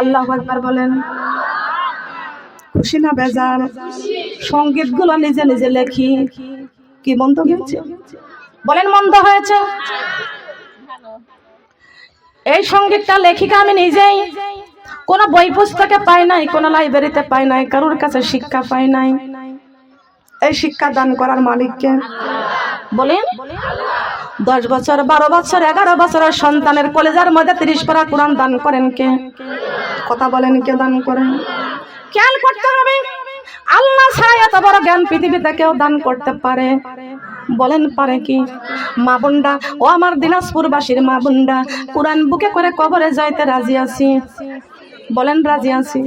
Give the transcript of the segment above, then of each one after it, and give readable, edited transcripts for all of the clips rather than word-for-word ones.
আল্লাহু আকবার বলেন। খুশি না বেজার? সঙ্গীত গুলো নিজে নিজে লেখি, কি মন্দ হয়েছে বলেন? মন্দ হয়েছে? এই সঙ্গীতটা লেখিকা আমি নিজেই, কোন বই পুস্তকে পাই নাই, কোন লাইব্রেরিতে পাই নাই, কারোর কাছে শিক্ষা পাই নাই। এই শিক্ষা দান করার মালিককে বলেন। 10 বছর 12 বছর 11 বছরের সন্তানের কলেজার মধ্যে 30 পারা কোরআন দান করেন কে? কথা বলেন, কে দান করেন? খেয়াল করতে হবে, আল্লাহ ছাড়া এত বড় জ্ঞান পৃথিবীতে কেউ দান করতে পারে? বলেন পারে কি? মা বোনরা, ও আমার দিনাজপুরবাসীর মা বোনরা, কোরআন বুকে করে কবরে যাইতে রাজি আছি? বলেন রাজি আছি?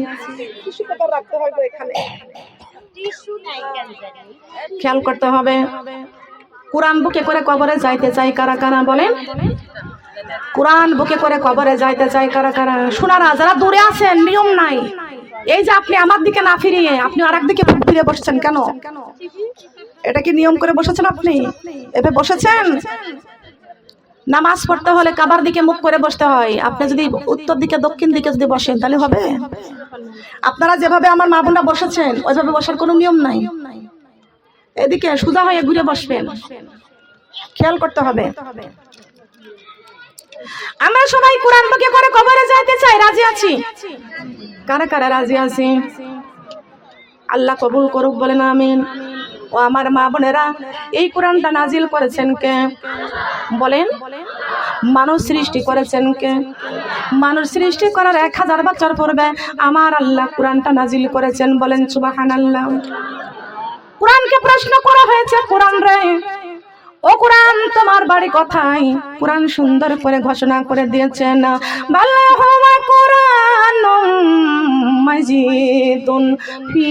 খেয়াল করতে হবে, কোরআন বুকে করে কবরে যাইতে চাই কারা কারা? বলেন। কোরআন বুকে করে কবরে যাইতে চাই কারা কারা? শোনারা যারা দূরে আছেন, নিয়ম নাই। এই যে আপনি আমার দিকে না ফিরিয়ে আপনি আরেক দিকে ফিরে বসছেন কেন? এটা কি নিয়ম করে বসেছেন আপনি? এভাবে বসেছেন? নামাজ পড়তে হলে কাবার দিকে মুখ করে বসতে হয়। আপনি যদি উত্তর দিকে দক্ষিণ দিকে যদি বসেন তাহলে হবে? আপনারা যেভাবে আমার মা বোনরা বসেছেন ওইভাবে বসার কোনো নিয়ম নাই। এদিকে সোজা হয়ে ঘুরে বসবেন। খেয়াল করতে হবে। আমরা সবাই কোরআন বুকে করে কবরে যাইতে চাই, রাজি আছি? কারা কারা রাজি আছি? আল্লাহ কবুল করুক, বলেন আমিন। ও আমার মা বোনেরা, এই কোরআনটা নাজিল করেছেন কে? বলেন। মানুষ সৃষ্টি করেছেন কে? মানুষ সৃষ্টি করার 1000 বছর পূর্বে আমার আল্লাহ কোরআনটা নাজিল করেছেন, বলেন সুবহানাল্লাহ। কোরআনকে প্রশ্ন করা হয়েছে, কোরআন রে, ও কোরআন তোমার বাড়ি কোথায়? কোরআন সুন্দর করে ঘোষণা করে দিয়েছেন, বাল্লাহুমা কুরআনুম মাজিদুন ফি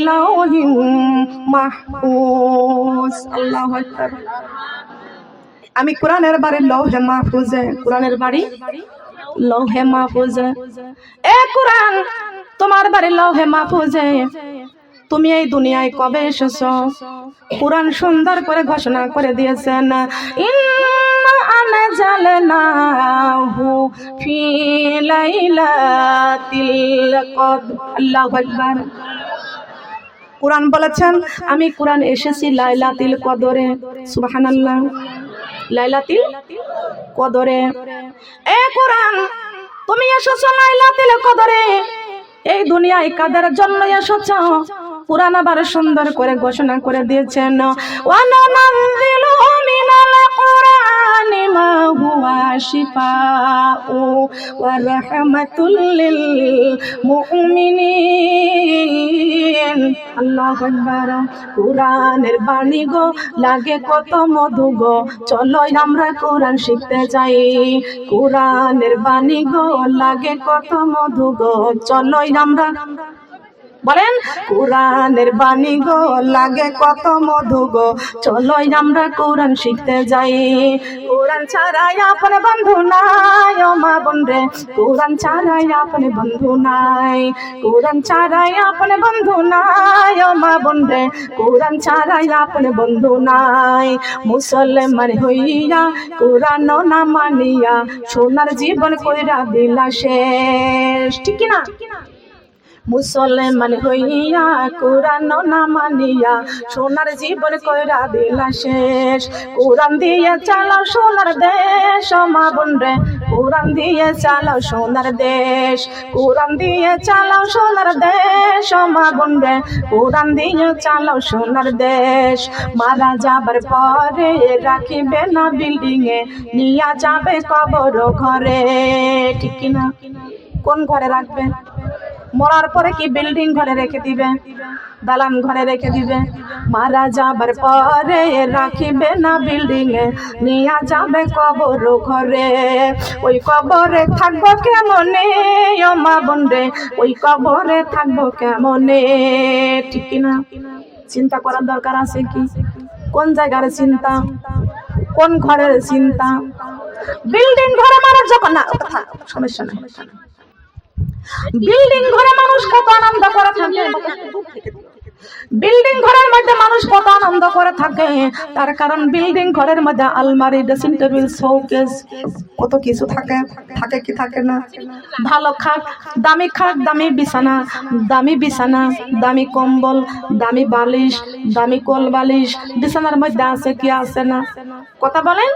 লাওহিম মাহফুজ। আল্লাহু আকবার। আমি কোরআনের বাড়ি লৌহে মাহফুজে। কোরআনের বাড়ি লৌহে মাহফুজে। এ কোরআন তোমার বাড়ি লৌহে মাহফুজে। তুমি এই দুনিয়ায় কবে এসেছো? কোরআন সুন্দর করে ঘোষণা করে দিয়েছেন, ইন্না আনজালনাহু ফি লাইলাতিল কদর। আল্লাহু আকবার। কোরআন বলেছেন আমি কোরআন এসেছি লাইলাতুল কদরে। সুবহানাল্লাহ। লাইলাতুল কদরে। এ কোরআন তুমি এসেছো লাইলাতুল কদরে। এই দুনিয়ায় কাদের জন্য এসেছো? কোরআন আবার সুন্দর করে ঘোষণা করে দিয়েছেন, ওয়ানানাযিলু মিনাল কুরআনি মা হুয়া শিফাউ ওয়া রাহমাতুল লিল মুমিনিন। আল্লাহু আকবার। কোরআনের বাণী গো লাগে কত মধু গো, চলো আমরা কোরআন শিখতে যাই। কোরআনের বাণী গো লাগে কত মধু গো, চলো আমরা। বলেন, কোরআনের বাণী গো লাগে কত মধু গো, চলো আমরা কোরআন শিখতে যাই। কোরআন ছাড়াই আপন বন্ধু নাই, ও মা বোন রে, কোরআন ছাড়াই আপন বন্ধু নাই। কোরআন ছাড়াই আপন বন্ধু নাই, ও মা বোন রে, কোরআন ছাড়াই আপন বন্ধু নাই। মুসলমান হইয়া কোরআন না মানিয়া সোনার জীবন কইরা দিলা শেষ। ঠিক কি না? মুসলমান হইয়া কোরআন না মানিয়া সোনার জীবন কইরা দিলা শেষ। কোরআন দিয়ে চালাও সোনার দেশ, ও মা বোন রে, কোরআন দিয়ে চালাও সোনার দেশ। কোরআন দিয়ে চালাও সোনার দেশ, ও মা বোন রে, কোরআন দিয়ে চালাও সোনার দেশ। মারা যাবার পরে রাখিবে না বিল্ডিং এ, নিয়া যাবে কবর ঘরে। ঠিক কিনা? কোন ঘরে রাখবে? মরার পরে কি বিল্ডিং ঘরে রেখে দিবে? দালান ঘরে রেখে দিবে? মারা যাবার পরে রাখিবে না বিল্ডিং এ, নিয়া যাবে কবর ঘরে। ওই কবরে থাকবো কেমনে, ও মা বোন রে, ওই কবরে থাকবো কেমনে? ঠিক কিনা? চিন্তা করার দরকার আছে কি? কোন জায়গার চিন্তা? কোন ঘরের চিন্তা? বিল্ডিং ঘরে মানুষ যখন না, সমস্যা নাই। বিল্ডিং ঘরে মানুষ কত আনন্দ করে থাকে। বিল্ডিং ঘরের মধ্যে মানুষ কত আনন্দ করে থাকে, তার কারণ বিল্ডিং ঘরের মধ্যে আলমারি, ড্রেসিং টেবিল, শোকেস, কত কিছু থাকে। থাকে কি থাকে না? ভালো খাট, দামি বিছানা, দামি কম্বল, দামি বালিশ, দামি কোল বালিশ বিছানার মধ্যে আছে কি আছে না? কথা বলেন।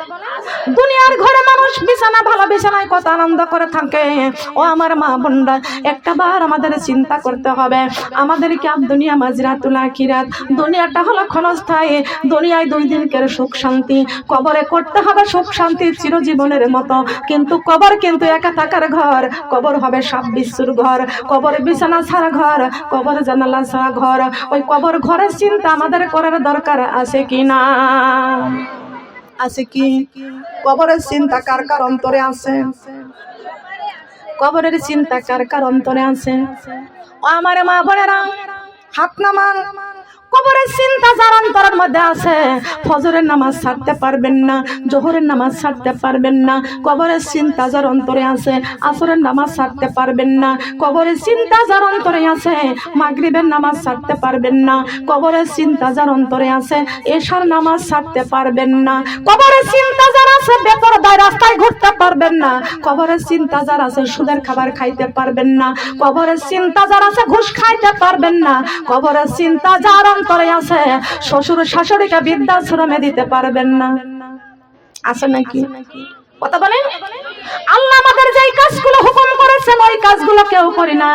দুনিয়ার ঘরে মানুষ বিছানা, ভালো বিছানায় কত আনন্দ করে থাকে। ও আমার মা বোনরা, একটা বার আমাদের চিন্তা করতে হবে, আমাদের কি দুনিয়া মাজরাতুল আখিরাত, দুনিয়াটা হলো ক্ষণস্থায়ী। দুনিয়ায় 2 দিনকার সুখ শান্তি, কবরে করতে হবে সুখ শান্তি চিরজীবনের মতো। কিন্তু কবর কিন্তু একা থাকার ঘর, কবর হবে সব বিশ্বর ঘর, কবর বিছানা ছাড়া ঘর, কবর জানালা ছাড়া ঘর। ওই কবর ঘরের চিন্তা আমাদের করার দরকার আছে কি না? আছে কি? কবরের চিন্তা কার কার অন্তরে আছে? কবরের চিন্তা কার কার অন্তরে আছে? ও আমার মা বোনেরা, হাত নামান। কবরের চিন্তা যার অন্তরের মধ্যে আছে, ফজরের নামাজ ছাড়তে পারবেন না, জোহরের নামাজ ছাড়তে পারবেন না। কবরের চিন্তা যার অন্তরে আছে, আসরের নামাজ ছাড়তে পারবেন না। কবরের চিন্তা যার অন্তরে আছে, মাগরিবের নামাজ ছাড়তে পারবেন না। কবরের চিন্তা যার অন্তরে আছে, এশার নামাজ ছাড়তে পারবেন না। কবরের চিন্তা যার আছে, বেপরদায় রাস্তায় ঘুরতে পারবেন না। কবরের চিন্তা যার আছে, সুদের খাবার খাইতে পারবেন না। কবরের চিন্তা যার আছে, ঘুষ খাইতে পারবেন না। কবরের চিন্তা যার অন্তরে আছে, শ্বশুর শাশুড়িকে বৃদ্ধাশ্রমে দিতে পারবেন না। আছে নাকি? কথা বলেন। আল্লাহ আমাদের যে কাজগুলো হুকুম করেছেন ওই কাজগুলো কেউ করি না,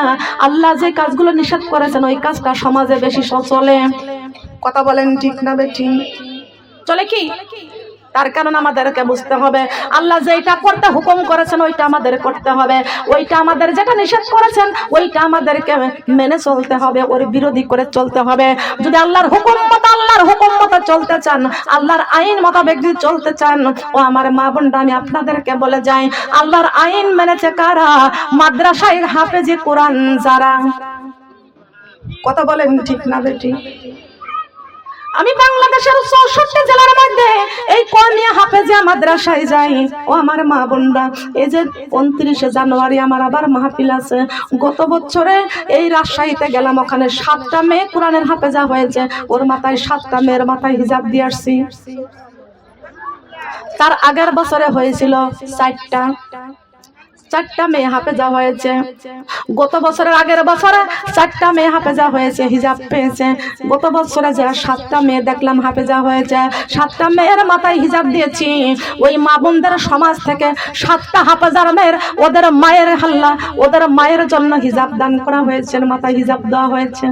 আল্লাহ যে কাজগুলো নিষেধ করেছেন ওই কাজটা সমাজে বেশি চলে। কথা বলেন ঠিক না বেঠিক? চলে কি? তার কারণ আমাদেরকে বুঝতে হবে, আল্লাহ যেটা করতে হুকুম করেছেন ওইটা আমাদের করতে হবে, ওইটা আমাদের যেটা নিষেধ করেছেন ওইটা আমাদেরকে মেনে চলতে হবে, ওর বিরোধী করে চলতে হবে। যদি আল্লাহর হুকুম মতো চলতে চান, আল্লাহর আইন মোতাবেক যদি চলতে চান, ও আমার মা বোনরা, আমি আপনাদেরকে বলে যাই, আল্লাহর আইন মেনেছে কারা? মাদ্রাসায় হাফেজি কোরআন যারা। কথা বলেন ঠিক না বেঠিক? আমি বাংলাদেশের 64 জেলার মধ্যে এই কওমিয়া হাফেজিয়া মাদ্রাসায় যাই। ও আমার মা বোনরা, এই যে 29 জানুয়ারি আমার আবার মাহফিল আছে। গত বছরে এই রাজশাহীতে গেলাম, ওখানে 7টা মেয়ে কোরআনের হাফেজা হয়েছে। ওর মাথায় 7টা মেয়ের মাথায় হিজাব দিয়ে আসছি। তার আগের বছরে হয়েছিল 4টা মেয়ে হাফেজা হয়েছে। গত বছরের আগের বছরে 4টা মেয়ে হাফেজা হয়েছে, হিজাব পেয়েছে। গত বছরে যে 7টা মেয়ে দেখলাম হাফেজা হয়েছে, 7টা মেয়ের মাথায় হিজাব দিয়েছি। ওই মা বোনদের সমাজ থেকে 7টা হাফেজার মেয়ের, ওদের মায়ের হাল্লা, ওদের মায়ের জন্য হিজাব দান করা হয়েছে, মাথায় হিজাব দেওয়া হয়েছে।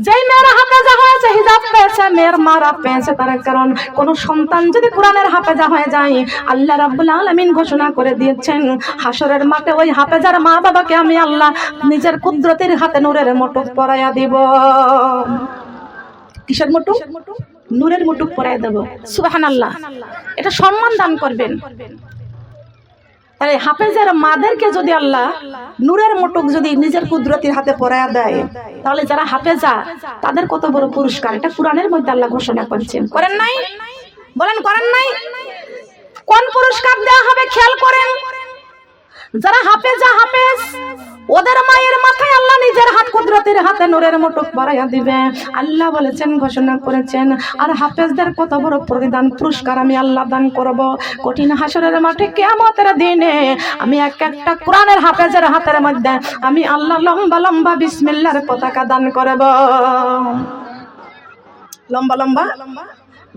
যেই মেয়েরা হাফেজা হয়েছে, হিজাব পেয়েছে, মেয়ের মারা পেয়েছে। তার কারণ কোন সন্তান যদি কোরআনের হাফেজা হয়ে যায়, আল্লাহ রাব্বুল আলামিন ঘোষণা করে দিয়েছেন, হাসরের মাঠে ওই হাফেজার মা বাবাকে আমি আল্লাহ নিজের কুদরতের হাতে নূরের মুটুক পরাইয়া দিব। কিসের মুটুক? নূরের মুটুক পরাইয়া দেব। সুবহানাল্লাহ। এটা সম্মান দান করবেন। তাহলে হাফেজের মাদেরকে যদি আল্লাহ নূরের মুটুক যদি নিজের কুদরতের হাতে পরাইয়া দেয়, তাহলে যারা হাফেজা তাদের কত বড় পুরস্কার। এটা কোরআনের মধ্যে আল্লাহ ঘোষণা করেছেন। করেন নাই? বলেন করেন নাই? কোন পুরস্কার দেওয়া হবে খেয়াল করেন। যারা হাফেজা, হাফেজ, ওদের মায়ের মাথায় আল্লাহ নিজের হাত কুদরতের হাতে নূরের মুটুক পরাইয়া দিবে। আল্লাহ বলেছেন, ঘোষণা করেছেন। আর হাফেজদের কত বড় প্রতিদান পুরস্কার আমি আল্লাহ দান করব। কঠিন হাসরের মাঠে কিয়ামতের দিনে আমি একটা কোরআনের হাফেজের হাতের মধ্যে আমি আল্লাহ লম্বা লম্বা বিসমিল্লাহর পতাকা দান করব। লম্বা লম্বা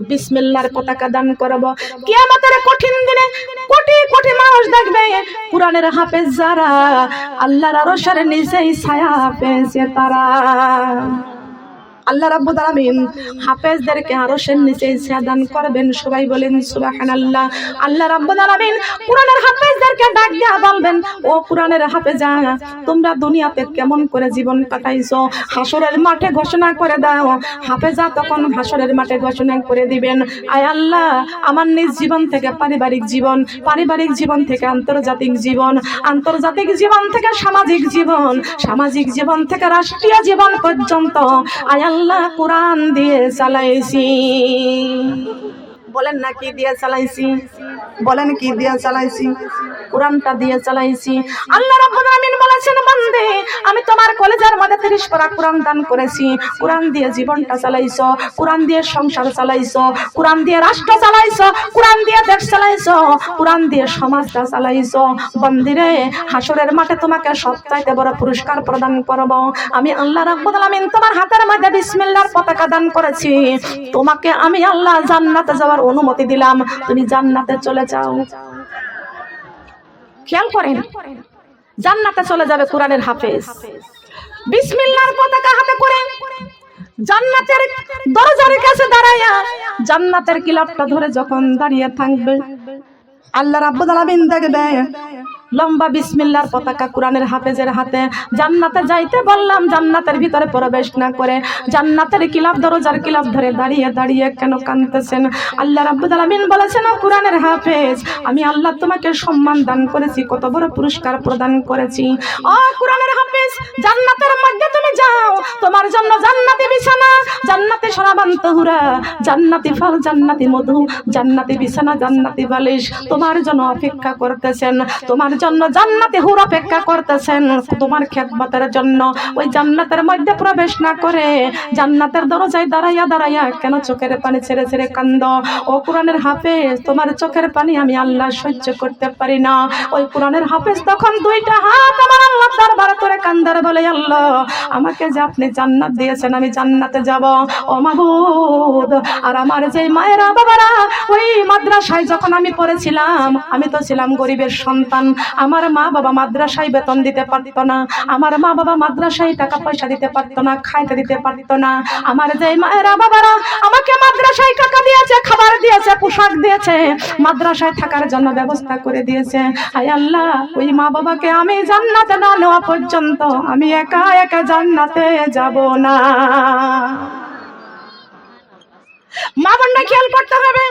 বিসমিল্লাহর পতাকা দান করব। কিয়ামতের কঠিন দিনে কোটি কোটি মানুষ দেখবে কোরআনের হাফেজ যারা, আল্লাহর আরশের নিচেই ছায়া পেয়েছে তারা। আল্লাহ রাব্বুল আলামিন হাফেজদেরকে আরশের নিচে ছায়া দান করবেন। সবাই বলেন সুবহানাল্লাহ। আল্লাহ রাব্বুল আলামিন কোরআনের হাফেজদেরকে ডাক দিয়া বলবেন, ও কোরআনের হাফেজা, তোমরা দুনিয়াতে কেমন করে জীবন কাটাইছো হাসরের মাঠে ঘোষণা করে দাও। হাফেজা তখন হাসরের মাঠে ঘোষণা করে দিবেন, আয় আল্লাহ, আমার নিজ জীবন থেকে পারিবারিক জীবন, পারিবারিক জীবন থেকে আন্তর্জাতিক জীবন, আন্তর্জাতিক জীবন থেকে সামাজিক জীবন, সামাজিক জীবন থেকে রাষ্ট্রীয় জীবন পর্যন্ত আয় আল্লাহ কোরআন দিয়ে চালাইছি। বলেন না কি দিয়ে চালাইছি? বলেন কি দিয়ে চালাইছি? কোরআনটা দিয়ে চালাইছি। আল্লাহ রাব্বুল আলামিন বলেছেন, বলছেন বান্দে আমি তোমার কলেজের মধ্যে 30 পারা কোরআন দান করেছি, কোরআন দিয়ে জীবনটা চালাইছো, কোরআন দিয়ে সংসার চালাইছো, কোরআন দিয়ে রাষ্ট্র চালাইছো, কোরআন দিয়ে দেশ চালাইছো, কোরআন দিয়ে সমাজটা চালাইছো। বান্দিরে হাসরের মাঠে তোমাকে সবচাইতে বড় পুরস্কার প্রদান করব। আমি আল্লাহ রাব্বুল আলামিন তোমার হাতের মধ্যে বিসমিল্লাহর পতাকা দান করেছি, তোমাকে আমি আল্লাহ জান্নাতে যাওয়ার অনুমতি দিলাম, তুমি জান্নাতে চলে যাও। খেয়াল করেন, জান্নাতে চলে যাবে কোরআনের হাফেজ। বিসমিল্লাহর পতাকা হাতে করে জান্নাতের দরজার কাছে দাঁড়ায়া জান্নাতের কিলাপটা ধরে যখন দাঁড়িয়ে থাকবে, আল্লাহ রাব্বুল আলামিন দেখবে লম্বা বিসমিল্লাহর পতাকা কোরআনের হাফেজের হাতে। জান্নাতে যাইতে বললাম, জান্নাতের ভিতরে প্রবেশ না করে জান্নাতের কিলাপ দরজার কিলাপ ধরে দাঁড়িয়ে দাঁড়িয়ে কেন কাঁদতেছেন? আল্লাহ রাব্বুল আলামিন বলেছেন, ও কোরআনের হাফেজ, আমি আল্লাহ তোমাকে সম্মান দান করেছি, কত বড় পুরস্কার প্রদান করেছি। ও কোরআনের হাফেজ, জান্নাতের মধ্যে তুমি যাও, তোমার জন্য জান্নাতি বিছানা, জান্নাতি সরাবান তহুরা, জান্নাতি ফল, জান্নাতি মধু, জান্নাতি বিছানা, জান্নাতি বালিশ তোমার জন্য অপেক্ষা করতেছেন, তোমার জন্য জান্নাতে হুর অপেক্ষা করতেছেন তোমার খেদমতের জন্য। ওই জান্নাতের মধ্যে প্রবেশ না করে জান্নাতের দরজায় দাঁড়াইয়া দাঁড়াইয়া কেন চোখের পানি ছেড়ে ছেড়ে কান্দ? ও কোরআনের হাফেজ, তোমার চোখের পানি আমি আল্লাহ সহ্য করতে পারি না। ওই কোরআনের হাফেজ তখন দুইটা হাত আমার আল্লাহর দরবারে করে কান্দারে বলে, আল্লাহ আমাকে যে আপনি জান্নাত দিয়েছেন, আমি জান্নাতে যাব। ও মাবুদ, আর আমার যে মায়েরা বাবারা ওই মাদ্রাসায় যখন আমি পড়েছিলাম, আমি তো ছিলাম গরিবের সন্তান, আমার মা বাবা মাদ্রাসায় বেতন দিতে পারত না, আমার মা বাবা মাদ্রাসায় টাকা পয়সা দিতে পারত না, খাইতে দিতে পারত না। আমার যে মায়েরা বাবারা আমাকে মাদ্রাসায় টাকা দিয়েছে, খাবার দিয়েছে, পোশাক দিয়েছে, মাদ্রাসায় থাকার জন্য ব্যবস্থা করে দিয়েছে, আয় আল্লাহ ওই মা বাবাকে আমি জান্নাতে না নেওয়া পর্যন্ত আমি একা একা জান্নাতে যাব না। মা বোনরা খেয়াল করতে হবে,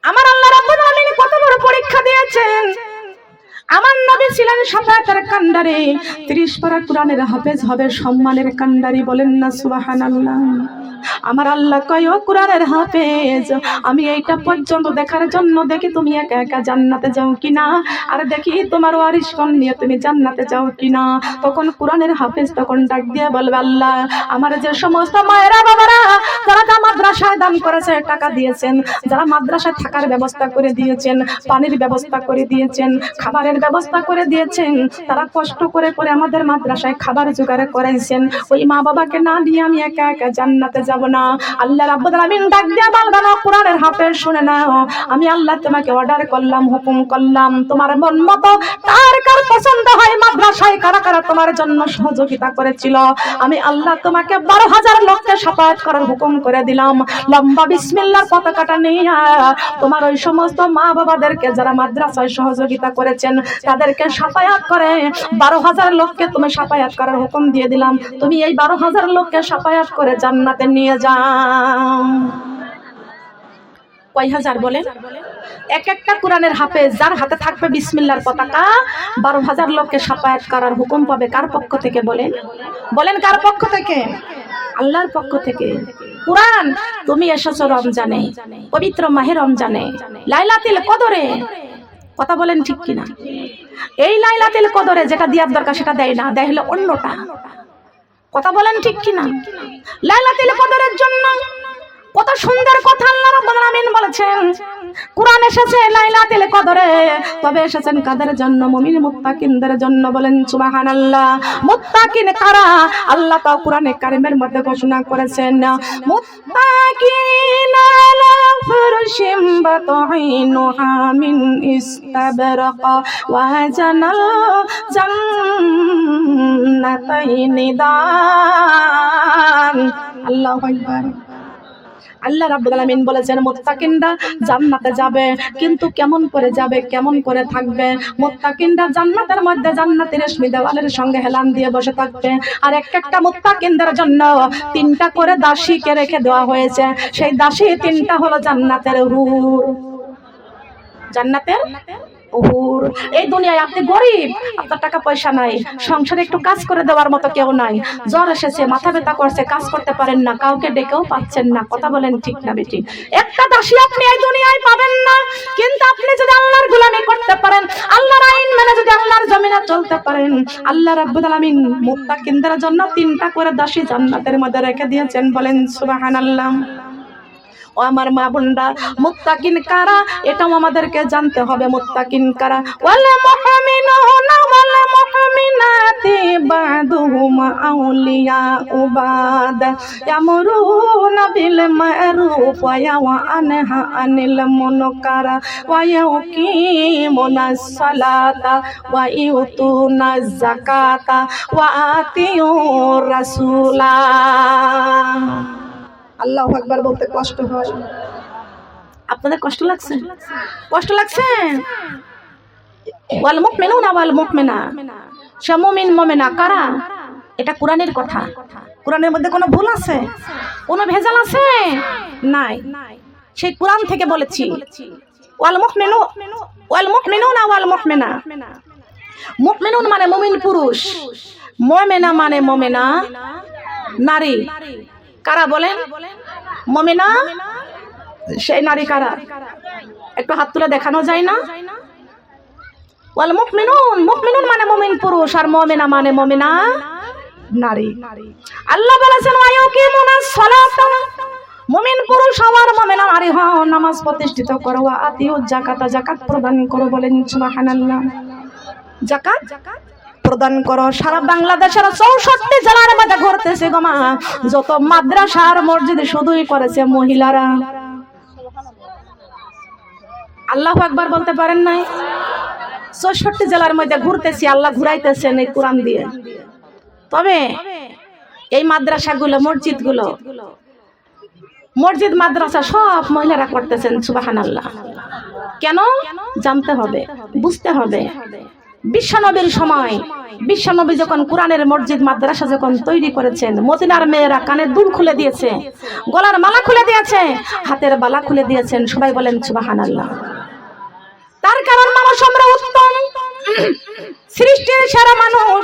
আমার আল্লাহ রাব্বুল আলামিন কত বড় পরীক্ষা দিয়েছেন। আমার নবী ছিলেন শাফায়াতের কান্ডারি, 30 পারা কোরআনের হাফেজ হবে সম্মানের কান্ডারি, বলেন না সুবহানাল্লাহ। আমার আল্লাহ কয়, ও কোরআনের হাফেজ, আমি এইটা পর্যন্ত দেখার জন্য দেখি তুমি একা একা জান্নাতে যাও কিনা, আর দেখি তোমার ওয়ারিশগণ নিয়ে তুমি জান্নাতে যাও কিনা। তখন কোরআনের হাফেজ তখন ডাক দিয়ে বলবে, আল্লাহ আমার যে সমস্ত মায়েরা বাবারা যারা মাদ্রাসায় দান করেছে, টাকা দিয়েছেন, যারা মাদ্রাসায় থাকার ব্যবস্থা করে দিয়েছেন, পানির ব্যবস্থা করে দিয়েছেন, খাবারের ব্যবস্থা করে দিয়েছেন, তারা কষ্ট করে করে আমাদের মাদ্রাসায় খাবার জোগাড় করাইছেন, ওই মা বাবাকে না দিয়ে আমি একা একা জান্নাতে যাব না। আল্লাহ রাব্বুল আলামিন ডাক দিয়ে বলবেন, কোরআনের হাফেজ শুনে নাও, আমি আল্লাহ তোমাকে অর্ডার করলাম, হুকুম করলাম, তোমার মন মতো কার কার পছন্দ হয়, মাদ্রাসায় কারা কারা তোমার জন্য সহযোগিতা করেছিল, আমি আল্লাহ তোমাকে 12,000 লোককে শাফায়াত করার হুকুম করে দিলাম। লম্বা বিসমিল্লাহর পতাকাটা নিয়ে তোমার ওই সমস্ত মা বাবাদেরকে যারা মাদ্রাসায় সহযোগিতা করেছেন তাদেরকে শাফায়াত করে 12,000 লোককে তুমি শাফায়াত করার হুকুম দিয়ে দিলাম, তুমি এই 12,000 লোককে শাফায়াত করে জান্নাতে নিয়ে যাও। কয় হাজার বলেন? এক একটা কোরআনের হাফেজ যার হাতে থাকবে বিসমিল্লাহর পতাকা, 12,000 লোককে শাফায়াত করার হুকুম পাবে। কার পক্ষ থেকে বলেন? বলেন কার পক্ষ থেকে? আল্লাহর পক্ষ থেকে। কোরআন তুমি এসেছো রমজানে, পবিত্র মাহে রমজানে, লাইলাতুল কদরে, কথা বলেন ঠিক কিনা? এই লাইলাতুল কদরে যেটা দেওয়ার দরকার সেটা দেয় না, দেয় হলো অন্যটা, কথা বলেন ঠিক কিনা? লাইলাতুল কদরের জন্য কত সুন্দর কথা আল্লাহ রাব্বুল আলামিন বলেছেন। কোরআন এসেছে লাইলাতুল কদরে, তবে এসেছেন কাদের জন্য? মুমিন মুত্তাকিনদের জন্য, বলেন সুবহানাল্লাহ। মুত্তাকিন কারা? আল্লাহ তো কোরআনে কারিমের মধ্যে ঘোষণা করেছেন, মুত্তাকিনা আলা ফুরশিম বাতাইনুহা মিন ইস্তাবরাকা ওয়া জানাল জান্নাতাইনি দান। আল্লাহু আকবার। আল্লাহ রাব্বুল আলামিন বলেছেন মুত্তাকিনরা জান্নাতে যাবে, কিন্তু কেমন করে যাবে, কেমন করে থাকবে? মুত্তাকিনরা জান্নাতের মধ্যে জান্নাতের রেশমি দেওয়ালের সঙ্গে হেলান দিয়ে বসে থাকবে, আর একটা মুত্তাকিনদের জন্য 3টা করে দাসীকে রেখে দেওয়া হয়েছে। সেই দাসী 3টা হলো জান্নাতের হুর, জান্নাতের ওহুর এই দুনিয়ায় আপনি গরিব, আপনার টাকা পয়সা নাই, সংসারে একটু কাজ করে দেওয়ার মতো কেউ নাই, জ্বর এসেছে, মাথা ব্যথা করছে, কাজ করতে পারেন না, কাউকে ডেকেও পাচ্ছেন না, কথা বলেন ঠিক না বেটি? একটা দাসী আপনি এই দুনিয়ায় পাবেন না, কিন্তু আপনি যদি আল্লাহর গোলামি করতে পারেন, আল্লাহর আইন মেনে যদি আল্লাহর জমিনে চলতে পারেন, আল্লাহ রাব্বুল আলামিন মুত্তাকিনদের জন্য 3টা করে দাসী জান্নাতের মধ্যে রেখে দিয়েছেন। বলেন সুবহানাল্লাহ। ও আমার মা বোনরা, মুত্তাকিন কারা এটাও আমাদেরকে জানতে হবে। মুত্তাকিন কারা? ওয়াল মুমিনুনা ওয়াল মুমিনাতি বাদুহুম আউলিয়াউ বাদ ইয়ামুরুনা বিল মা'রুফ ওয়া ইয়ানহা আনিল মুনকার ওয়া ইউকিমুনাস সালাতা ওয়া ইউতুনাজ যাকাতা ওয়া আতিউর রাসূলা। আল্লাহু আকবার বলতে কষ্ট হয়। আপনাদের কষ্ট লাগছে? কষ্ট লাগছে? ওয়াল মুমিনুনা ওয়াল মুমিনা, সে মুমিন মুমিনা কারা? এটা কোরআনের কথা। কোরআনের মধ্যে কোনো ভুল আছে? কোনো ভেজাল আছে? নাই। সেই কোরআন থেকে বলেছি। ওয়াল মুমিনুনা ওয়াল মুমিনা। মুমিনুন মানে মুমিন পুরুষ, মুমিনা মানে মুমিনা নারী। কারা বলেন? মুমিনা সেই নারী কারা? একটু হাত তুলে দেখানো যায় না? ওয়াল মুমিনুন, মুমিনুন মানে মুমিন পুরুষ, আর মুমিনা মানে মুমিনা নারী। আল্লাহ বলেছেন ওয়া ইয়াকিমুনাস সালাতা, মুমিন পুরুষ হওয়ার মুমিনা নারী হও, নামাজ প্রতিষ্ঠিত করো, ওয়া আতিউজ যাকাতা, যাকাত প্রদান করো। বলেন সুবহানাল্লাহ। যাকাত প্রদান করো। সারা বাংলাদেশের 64 জেলার মধ্যে ঘুরতেছে গো মা, যত মাদ্রাসা আর মসজিদ শুধুই করেছে মহিলারা। আল্লাহু আকবার বলতে পারেন নাই? 64 জেলার মধ্যে ঘুরতেছি, আল্লাহ ঘুরাইতেছেন এই কোরআন দিয়ে। তবে এই মাদ্রাসাগুলো, মসজিদগুলো, মসজিদ মাদ্রাসা সব মহিলারা করতেছেন। সুবহানাল্লাহ। কেন? জানতে হবে, বুঝতে হবে। বিশ্বনবীর সময়, বিশ্বনবী যখন কোরআনের মসজিদ মাদ্রাসা যখন তৈরি করেছেন, মদিনার মেয়েরা কানের দুল খুলে দিয়েছে, গলার মালা খুলে দিয়েছে, হাতের বালা খুলে দিয়েছেন। সবাই বলেন সুবহানাল্লাহ। তার কারণ মানুষ আমরা উত্তম, সৃষ্টির সেরা মানুষ,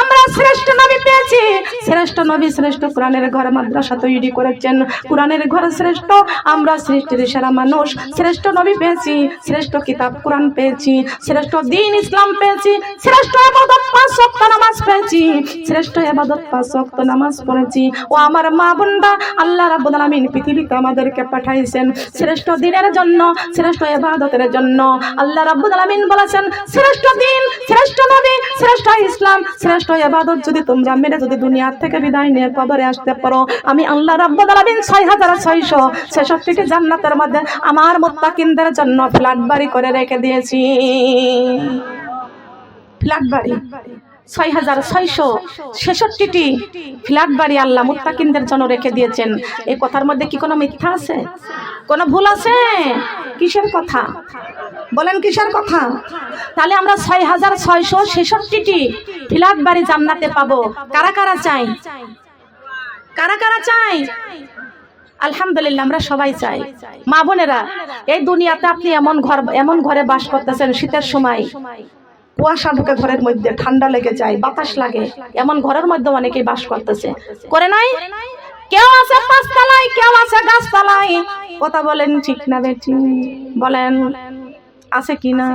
আমরা শ্রেষ্ঠ নবী পেয়েছি। শ্রেষ্ঠ নবী, শ্রেষ্ঠ কোরআনের ঘর মাদ্রাসা তৈরি করেছেন, কোরআনের ঘর শ্রেষ্ঠ। আমরা সৃষ্টির সেরা মানুষ, শ্রেষ্ঠ নবী পেয়েছি, শ্রেষ্ঠ কিতাব কোরআন পেয়েছি, শ্রেষ্ঠ দ্বীন ইসলাম পেয়েছি, শ্রেষ্ঠ ইবাদত 5 ওয়াক্ত নামাজ পেয়েছি, শ্রেষ্ঠ ইবাদত 5 ওয়াক্ত নামাজ পড়েছি। ও আমার মা বোনরা, আল্লাহ রাব্বুল আলামিন পৃথিবীতে আমাদেরকে পাঠাইছেন শ্রেষ্ঠ দ্বীনের জন্য, শ্রেষ্ঠ ইবাদতের জন্য। আল্লাহ রাব্বুল আলামিন বলেছেন শ্রেষ্ঠ দ্বীন, শ্রেষ্ঠ নবী, শ্রেষ্ঠ ইসলাম, শ্রেষ্ঠ ইবাদত যদি তোমরা মেনে যদি দুনিয়া থেকে বিদায় নিয়ে কবরে আসতে পারো, আমি আল্লাহ রাব্বুল আলামিন 6666 জান্নাতের মধ্যে আমার মুত্তাকিনদের জন্য ফ্ল্যাট বাড়ি করে রেখে দিয়েছি। ফ্ল্যাট বাড়ি 6666টি ফ্ল্যাট বাড়ি আল্লাহ মুত্তাকিনদের জন্য রেখে দিয়েছেন। এই কথার মধ্যে কি কোনো মিথ্যা আছে? কোনো ভুল আছে? কিসের কথা বলেন? কিসের কথা? তাহলে আমরা 6666টি ফ্ল্যাট বাড়ি জান্নাতে পাবো। কারা কারা চাই? কারা কারা চাই? আলহামদুলিল্লাহ, আমরা সবাই চাই। মা বোনেরা, এই দুনিয়াতে আপনি এমন ঘরে বাস করতেছেন, শীতের সময় কুয়াশা ঢুকে ঘরের মধ্যে, ঠান্ডা লেগে যায়, বাতাস লাগে, এমন ঘরের মধ্যে অনেকেই বাস করতেছে। করে নাই? কেউ আছে 5 তলায়, কেউ আছে গাছতলায়। কথা বলেন ঠিক না বেটি? বলেন আছে কি না?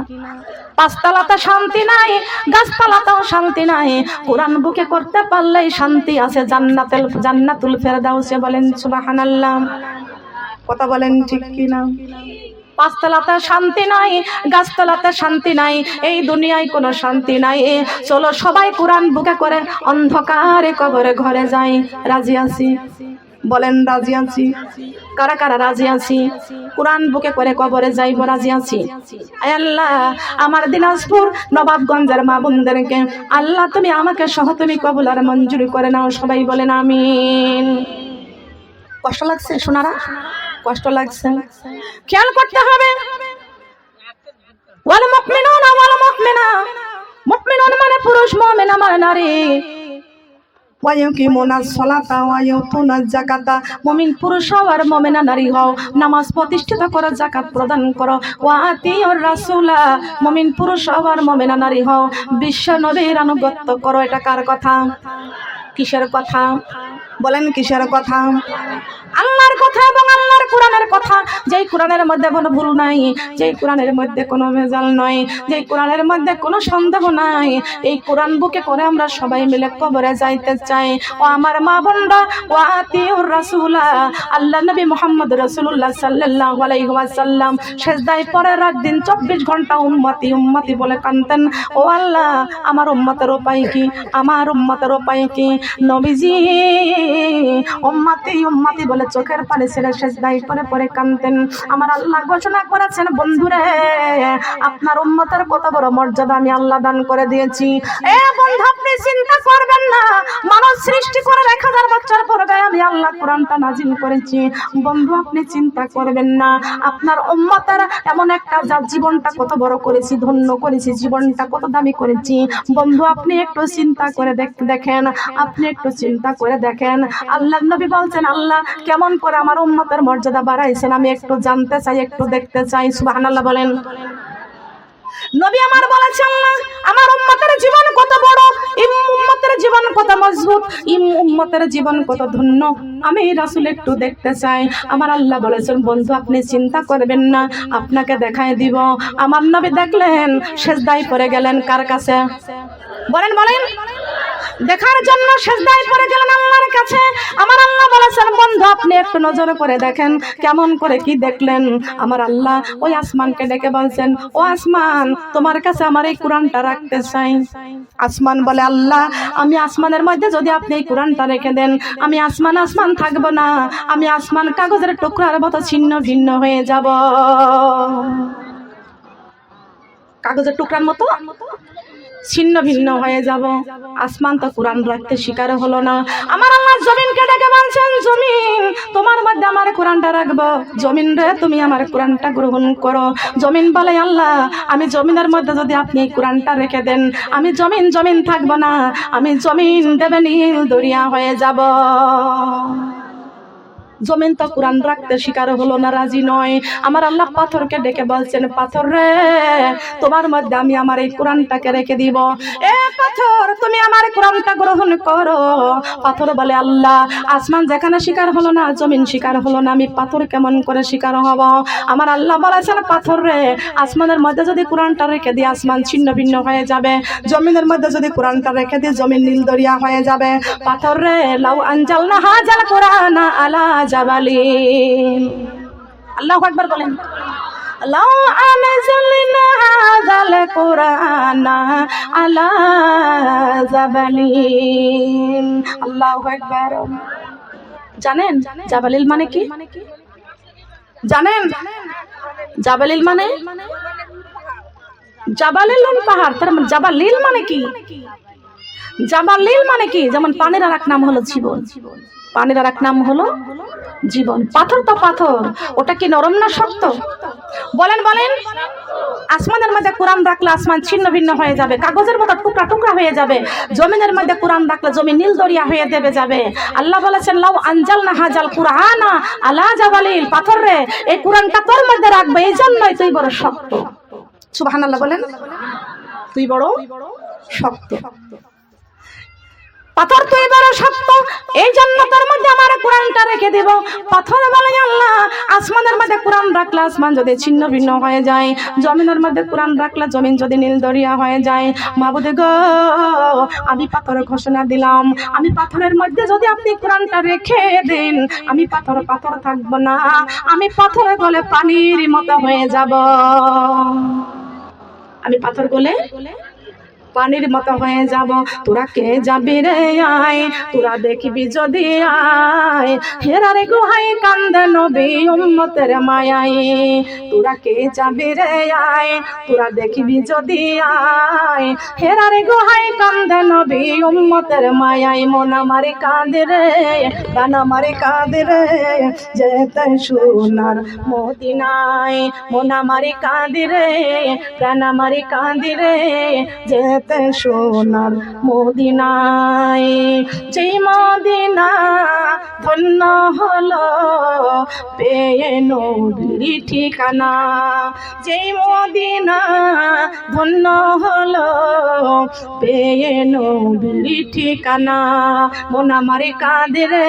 5 তলাতে শান্তি নাই, গাছতলাতেও শান্তি নাই। কোরআন বুকে করতে পারলেই শান্তি আছে জান্নাতুল ফেরদাউসে। বলেন সুবহানাল্লাহ। কথা বলেন ঠিক কি না? 5 তলাতে শান্তি নাই, গাছতলাতে শান্তি নাই, এই দুনিয়ায় কোনো শান্তি নাই। চলো সবাই কোরআন বুকে করে অন্ধকারে কবরে ঘরে যাই। রাজি আছি? বলেন রাজি আছি? কারা কারা রাজি আছি? কোরআন বুকে করে কবরে যাইব, রাজি আছি? আয় আল্লাহ, আমার দিনাজপুর নবাবগঞ্জের মা বোনদেরকে আল্লাহ তুমি আমাকে সহ তুমি কবুল আর মঞ্জুর করে নাও। সবাই বলেন আমিন। কষ্ট লাগছে সোনারা? কষ্ট লাগছে? খেয়াল করতে হবে। ওয়াল মুমিনুনা ওয়াল মুমিনা, মুমিনুন মানে পুরুষ, মুমিনা মানে নারী। ওয়ায়ুকিমুনাস সালাতা ওয়া ইউতুনাজ যাকাতা, মুমিন পুরুষ হও আর মুমিনা নারী হও, নামাজ প্রতিষ্ঠিত করো, যাকাত প্রদান করো। ওয়া আতিউর রাসূলা, মুমিন পুরুষ হও আর মুমিনা নারী হও, বিশ্ব নবীর আনুগত্য করো। এটা কার কথা? কিসের কথা বলেন? কিসের কথা? আল্লাহর কথা এবং আল্লাহর কোরআনের কথা। যেই কোরআনের মধ্যে কোনো ভুল নাই, যেই কোরআনের মধ্যে কোনো ভেজাল নয়, যেই কোরআনের মধ্যে কোনো সন্দেহ নাই, এই কোরআন বুকে করে আমরা সবাই মিলে কবরে যাইতে চাই। ও আমার মা বোনরা, ওয়া আতিউর রাসূলা, আল্লাহ নবী মুহাম্মদ রাসূলুল্লাহ সাল্লাল্লাহু আলাইহি ওয়াসাল্লাম সেজদায় পড়ে রাত দিন 24 ঘন্টা উম্মতি উম্মতি বলে কাঁদতেন। ও আল্লাহ, আমার উম্মতের উপায় কি? আমার উম্মতের উপায় কি? নবীজি উম্মতি উম্মতি বলে চোখের পানি ছেড়ে সেজদায় পড়ে পড়ে কাঁদতেন। আমার আল্লাহ ঘোষণা করেছেন, বন্ধুরে আপনার উম্মতের কত বড় মর্যাদা আমি আল্লাহ দান করে দিয়েছি। এ বন্ধু, আপনি চিন্তা করবেন না, মানুষ সৃষ্টি করে 1000 বছর পূর্বে আমি আল্লাহ কোরআনটা নাজিল করেছি। বন্ধু, আপনি চিন্তা করবেন না, আপনার উম্মতের এমন একটা যার জীবনটা কত বড় করেছি, ধন্য করেছি, জীবনটা কত দামি করেছি। বন্ধু, আপনি একটু চিন্তা করে দেখেন, আপনি একটু চিন্তা করে দেখেন। আল্লাহ নবী বলছেন, আল্লাহ কেমন করে আমার উম্মতের মর্যাদা বাড়াইছেন আমি একটু জানতে চাই, একটু দেখতে চাই। সুবহানাল্লাহ বলেন। নবী আমার বলেছেন, না আমার উম্মতের জীবন কত বড়, উম্মতের জীবন কত মজবুত, উম্মতের জীবন কত ধন্য, আমি রাসূল একটু দেখতে চাই। আমার আল্লাহ বলেছেন, বন্ধু আপনি চিন্তা করবেন না, আপনাকে দেখায় দিব। আমার নবী দেখলেন, সেজদায় পড়ে গেলেন কার কাছে? বলেন বলেন। দেখার জন্য সেজদায় পড়ে গেলেন আল্লাহর কাছে। আমার আল্লাহ বলেছেন, বন্ধু আপনি একটু নজর করে দেখেন। কেমন করে কি দেখলেন? আমার আল্লাহ ওই আসমানকে ডেকে বলছেন, ও আসমান, তোমার কাছে আমার এই কোরআনটা রাখতে চাই। আসমান বলে, আল্লাহ আমি আসমানের মধ্যে যদি আপনি এই কোরআনটা রেখে দেন, আমি আসমান আসমান থাকবো না, আমি আসমান কাগজের টুকরার মতো ছিন্ন ভিন্ন হয়ে যাব। কাগজের টুকরার মতো ছিন্ন ভিন্ন হয়ে যাব। আসমান তো কোরআন রাখতে স্বীকার হলো না। আমার আল্লাহ জমিনকে ডেকে বলছেন, জমিন তোমার মধ্যে আমার কোরআনটা রাখবো, জমিন রে তুমি আমার কোরআনটা গ্রহণ করো। জমিন বলে, আল্লাহ আমি জমিনের মধ্যে যদি আপনি কোরআনটা রেখে দেন, আমি জমিন জমিন থাকবো না, আমি জমিন দেবে নীল দরিয়া হয়ে যাব। জমিন তো কোরআন রাখতে স্বীকার হলো না, রাজি নয়। আমার আল্লাহ পাথরকে ডেকে বলছেন, পাথর রে তোমার মধ্যে আমি আমার এই কোরআনটাকে রেখে দিব, এ পাথর তুমি আমার কোরআনটা গ্রহণ করো। পাথর বলে, আল্লাহ আসমান যেখানে স্বীকার হলো না, জমিন স্বীকার হলো না, আমি পাথর কেমন করে স্বীকার হব? আমার আল্লাহ বলেছেন, পাথর রে আসমানের মধ্যে যদি কোরআনটা রেখে দিই, আসমান ছিন্ন ভিন্ন হয়ে যাবে। জমিনের মধ্যে যদি কোরআনটা রেখে দিই, জমিন নীল দরিয়া হয়ে যাবে। পাথর রে লাউ আনজালনা হাযাল কোরআনা আলা জাবালিন, আল্লাহু আকবার বলেন, লাউ আনজালনা হাযাল কোরআনা আলা জাবালিন। আল্লাহু আকবার। জানেন জাবালিল মানে কি? জানেন জাবালিল মানে? জাবালিল পাহাড়, তার মানে জাবালিল মানে কি? জাবালিল মানে কি? যেমন পানির আর এক নাম হলো জীবন, পানির আর এক নাম হলো জীবন। পাথর তো পাথর, ওটা কি নরম না শক্ত? বলেন বলেন। আসমানের মধ্যে কোরআন রাখলে আসমান ছিন্ন ভিন্ন হয়ে যাবে, কাগজের মতো টুকরা টুকরা হয়ে যাবে। জমিনের মধ্যে কোরআন রাখলে জমি নীল দরিয়া হয়ে দেবে যাবে। আল্লাহ বলেছেন, লাউ আনজালনা হাযাল কুরআনা আলা জাবালিল, পাথর রে এই কোরআনটা তোর মধ্যে রাখবে, এই জন্যই তুই বড় শক্ত। সুবহানাল্লাহ বলেন। তুই বড় শক্ত, পাথর তুই বড় শক্ত, এই জন্য তোর মধ্যে আমার কোরআনটা রেখে দেব। পাথর বলে, আল্লাহ আসমানের মধ্যে কোরআন রাখলে আসমান যদি ছিন্ন ভিন্ন হয়ে যায়, জমিনের মধ্যে কোরআন রাখলে জমিন যদি নীল দরিয়া হয়ে যায়, মাবুদ গো আমি পাথর ঘোষণা দিলাম, আমি পাথরের মধ্যে যদি আপনি কোরআনটা রেখে দেন, আমি পাথর পাথর থাকবো না, আমি পাথরে গলে পানির মতো হয়ে যাব। আমি পাথর গলে পানির মতো হয়ে যাব। তোরা কে যাবি রে আয়, তোরা দেখবি যদি আয়, হেরারে গুহায় কান্দে নবী উম্মতের মায়ায়। তোরা কে যাবি রে আয়, তোরা দেখবি যদি আয়, হেরারে গুহায় কান্দে নবী উম্মতের মায়ায়। মন আমারে কাঁদে রে, প্রাণ আমারে কাঁদে রে, যেতে সোনার মদিনায়। মন আমারে কাঁদে রে, প্রাণ আমারে কাঁদে রে, যেতে যেতে সোনার মদিনায়। যেই মদিনা ধন্য হলো পেয়ে নবীর ঠিকানা, যেই মদিনা ধন্য হলো পেয়ে নবীর ঠিকানা। মন আমারি কাঁদে রে,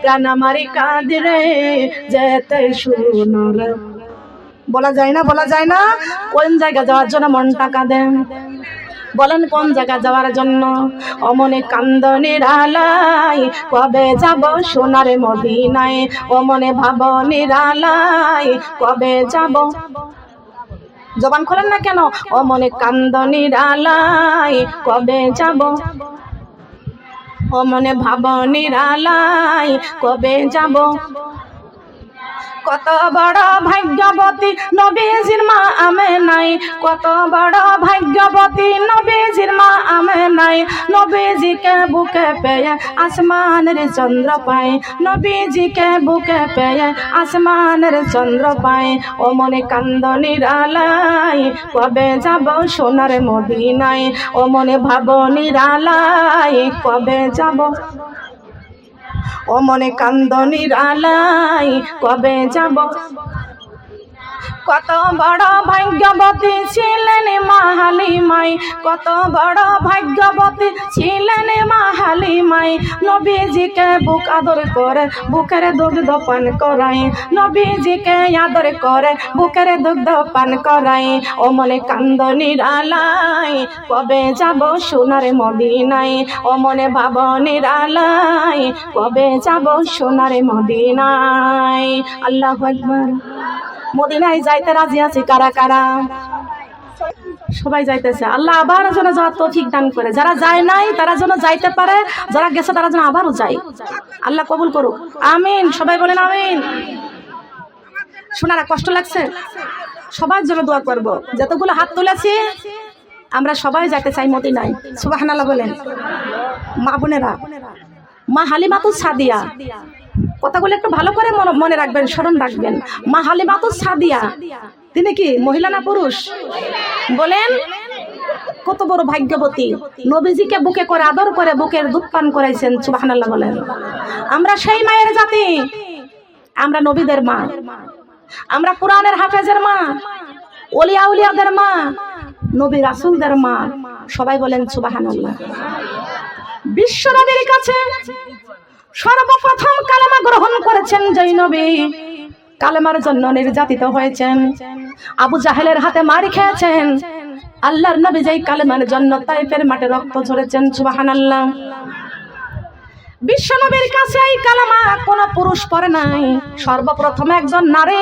প্রাণ আমারি কাঁদে রে, যেতে সোনার। বলা যায় না, বলা যায় না। কোন জায়গা যাওয়ার জন্য মনটা কাঁদে? বলেন কোন জায়গা যাওয়ার জন্য? অমনে কান্দনের আলাই কবে যাব সোনার মদিনায়, অমনে ভাবনের আলাই কবে যাব। জবান খোলেন না কেন? অমনে কান্দনের আলাই কবে যাব, অমনে ভাবনের আলাই কবে যাব। কত বড় ভাগ্যবতী নবীজির মা আমেনাই, কত বড় ভাগ্যবতী নবীজির মা আমেনাই। নবীজিকে বুকে পেয়ে আসমানের চন্দ্র পায়, নবীজিকে বুকে পেয়ে আসমানের চন্দ্র পায়। ও মনে কান্দনির আলাই কবে যাব সোনার মদিনায়, ও মনে ভাবনির আলাই কবে যাব, ও মনে কান্দনির আলাই কবে যাব। কত বড় ভাগ্যবতী ছিলেন মা হালিমাই, কত বড় ভাগ্যবতী ছিলেন মা হালিমাই। নবীজিকে বুক আদর করে বুকের দুগ্ধ পান করাই, নবীজিকে আদর করে বুকের দুগ্ধ পান করাই। ও মনে কান্দনির আলাই কবে যাব সোনার মদিনায়, ও মনে ভাবনির আলাই কবে যাব সোনার মদিনায়। আল্লাহু আকবার। মদিনায় যাইতে রাজি আছি কারা কারা? সবাই যাইতেছে। আল্লাহ আবার যেন যাওয়ার তৌফিক দান করে। যারা যায় নাই তারা যেন যাইতে পারে, যারা গেছে তারা যেন আবারও যায়। আল্লাহ কবুল করুক, আমিন। সবাই বলেন আমিন। শোনারা কষ্ট লাগছে? সবার জন্য দোয়া করব। যতগুলো হাত তুলেছি আমরা সবাই যাইতে চাই মদিনায়। সুবহানাল্লাহ বলেন। মা বোনেরা, মা হালিমাতুস সাদিয়া, কথাগুলো একটু ভালো করে মনে রাখবেন, স্মরণ রাখবেন। মা হালিমাতুস সাদিয়া তিনি কি মহিলা না পুরুষ? বলেন। কত বড় ভাগ্যবতী, নবীজিকে বুকে করে আদর করে বুকের দুধ পান করাইছেন। সুবহানাল্লাহ বলেন। আমরা সেই মায়ের জাতি, আমরা নবীদের মা, আমরা কোরআনের হাফেজের মা, ওলিয়া উলিয়াদের মা, নবী রাসূলদের মা। সবাই বলেন সুবহানাল্লাহ। বিশ্ব নবীর কাছে সর্বপ্রথম কালেমা গ্রহণ করেছেন যেই নবী, কালেমার জন্য নির্যাতিত হয়েছেন, আবু জাহেলের হাতে মার খেয়েছেন, আল্লাহর নবী যেই কালেমার জন্য তাইফের মাঠে রক্ত ঝরেছেন। সুবহানাল্লাহ। বিশ্ব নবীর কাছে এই কালেমা কোন পুরুষ পড়ে নাই, সর্বপ্রথম একজন নারী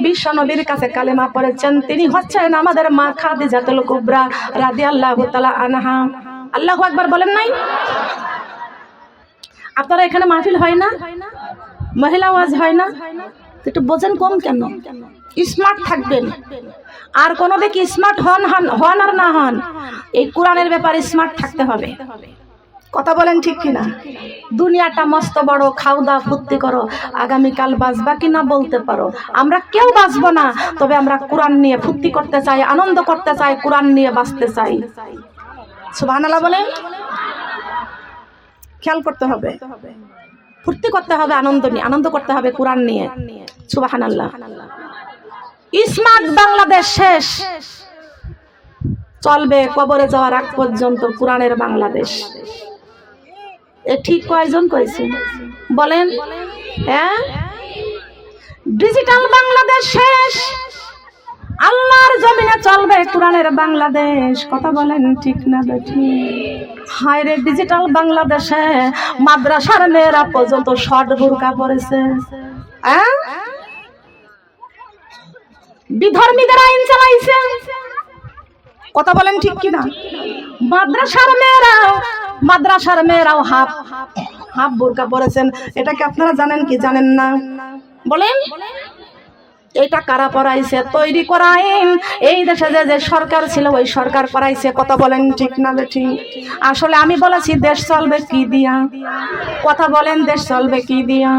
বিশ্ব নবীর কাছে কালেমা পড়েছেন। তিনি হচ্ছেন আমাদের মা খাদিজাতুল কুবরা রাদিয়াল্লাহু তাআলা আনহা। আল্লাহু আকবার বলেন নাই? আপনারা এখানে মাহফিল হয় না, মহিলা ওয়াজ হয় না, একটু বোঝেন কম কেন? স্মার্ট থাকবেন। আর কোনো দেখি স্মার্ট হন আর না হন, এই কোরআনের ব্যাপারে স্মার্ট থাকতে হবে। কথা বলেন ঠিক কিনা? দুনিয়াটা মস্ত বড়, খাও দাও ফুর্তি করো, আগামীকাল বাঁচবা কিনা বলতে পারো। আমরা কেউ বাঁচবো না, তবে আমরা কোরআন নিয়ে ফুর্তি করতে চাই, আনন্দ করতে চাই, কোরআন নিয়ে বাঁচতে চাই। সুবহানাল্লাহ বলেন। খেয়াল করতে হবে, ফুর্তি করতে হবে, আনন্দ করতে হবে কোরআন নিয়ে। সুবহানাল্লাহ। স্মার্ট বাংলাদেশ শেষ, চলবে কবরে যাওয়ার আগ পর্যন্ত কোরআনের বাংলাদেশ। এ ঠিক কয়জন কইছে বলেন? হ্যাঁ, ডিজিটাল বাংলাদেশ শেষ, আল্লাহর জমিনে চলবে কোরআনের বাংলাদেশ। কথা বলেন ঠিক না বেঠি? হায় রে, ডিজিটাল বাংলাদেশে মাদ্রাসার মেয়েরা পর্যন্ত শর্ট বুরকা পরেছে। বিধর্মীদের আইন চালাইছে। কথা বলেন ঠিক কিনা? মাদ্রাসার মেয়েরাও হাফ বুরকা পরেছেন। এটা কি আপনারা জানেন কি জানেন না? বলেন। এটা কারা পড়াইছে? তৈরি করা আইন এই দেশে যে সরকার ছিল ওই সরকার পড়াইছে। কথা বলেন ঠিক না বেঠি? আসলে আমি বলেছি দেশ চলবে কি দিয়া? কথা বলেন, দেশ চলবে কি দিয়া?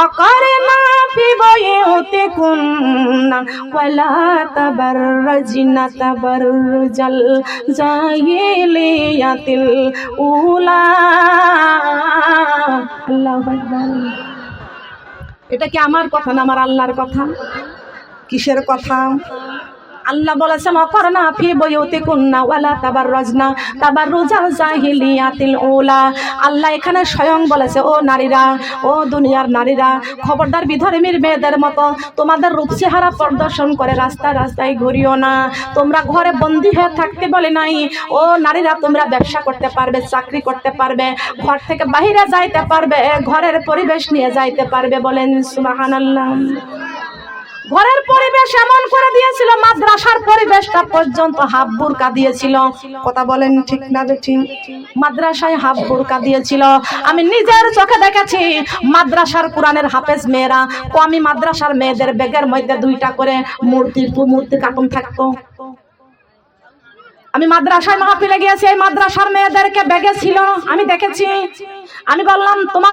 অকরে না في بيوتكن ولا تبرجن تبرج الجاهلية الأولى আল্লাহু আকবার। এটা কি আমার কথা না আমার আল্লাহর কথা? কিসের কথা? আল্লাহ বলেছেন অকরনা ফি বুয়ুতিকুন্না ওয়ালা তাবাররাজনা তাবাররুজাল জাহিলিয়াতিল উলা। আল্লাহ এখানে স্বয়ং বলেছে, ও নারীরা, ও দুনিয়ার নারীরা, খবরদার বিধর্মীর মেয়েদের মতো তোমাদের রূপ চেহারা প্রদর্শন করে রাস্তায় রাস্তায় ঘুরিও না। তোমরা ঘরে বন্দী হয়ে থাকতে বলে নাই। ও নারীরা, তোমরা ব্যবসা করতে পারবে, চাকরি করতে পারবে, ঘর থেকে বাইরে যাইতে পারবে, ঘরের পরিবেশ নিয়ে যাইতে পারবে। বলেন সুবহানাল্লাহ। ঘরের পরিবেশ এমন করে দিয়েছিল, মাদ্রাসার পরিবেশটা পর্যন্ত হাফ বুরকা দিয়েছিল। কথা বলেন ঠিক না বেঠিক? মাদ্রাসায় হাফ বুরকা দিয়েছিল। আমি নিজের চোখে দেখেছি মাদ্রাসার কোরআনের হাফেজ মেয়েরা, আমি মাদ্রাসার মেয়েদের ব্যাগের মধ্যে 2টা করে মূর্তি কার্টুন থাকতো। আমি মাদ্রাসায় মাহফিলে গিয়েছি, এই মাদ্রাসার মেয়েদেরকে ব্যাগে ছিল, আমি দেখেছি। আমি বললাম তোমার